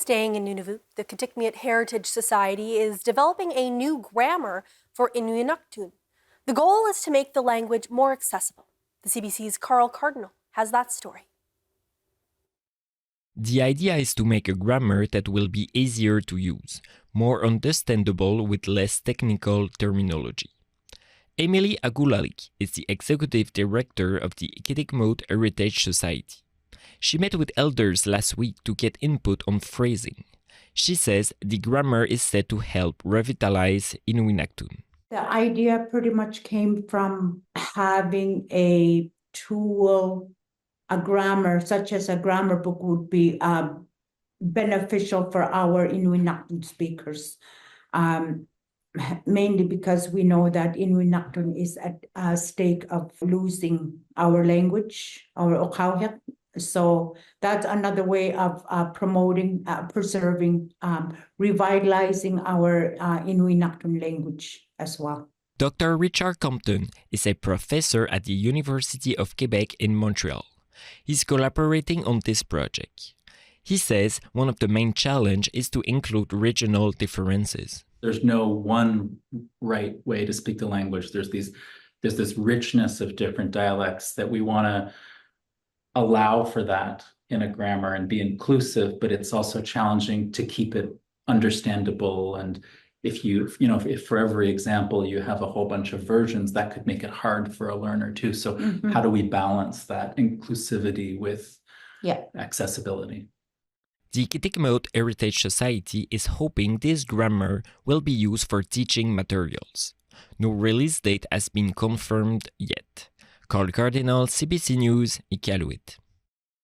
Staying in Nunavut, the Kitikmeot Heritage Society is developing a new grammar for Inuinnaqtun. The goal is to make the language more accessible. The CBC's Cardinal has that story. The idea is to make a grammar that will be easier to use, more understandable with less technical terminology. Emily Agulalik is the executive director of the Kitikmeot Heritage Society. She met with elders last week to get input on phrasing. She says the grammar is set to help revitalize Inuinnaqtun. The idea pretty much came from having a tool, a grammar, such as a grammar book would be beneficial for our Inuinnaqtun speakers. Mainly because we know that Inuinnaqtun is at a stake of losing our language, our Okauhek. So that's another way of promoting, preserving, revitalizing our Inuinnaqtun language as well. Dr. Richard Compton is a professor at the University of Quebec in Montreal. He's collaborating on this project. He says one of the main challenges is to include regional differences. There's no one right way to speak the language. There's this richness of different dialects that we want to allow for that in a grammar and be inclusive, but it's also challenging to keep it understandable. And if for every example you have a whole bunch of versions, that could make it hard for a learner too. So how do we balance that inclusivity with accessibility? The Kitikmeot Heritage Society is hoping this grammar will be used for teaching materials. No release date has been confirmed yet. Cardinal, CBC News, Inuit.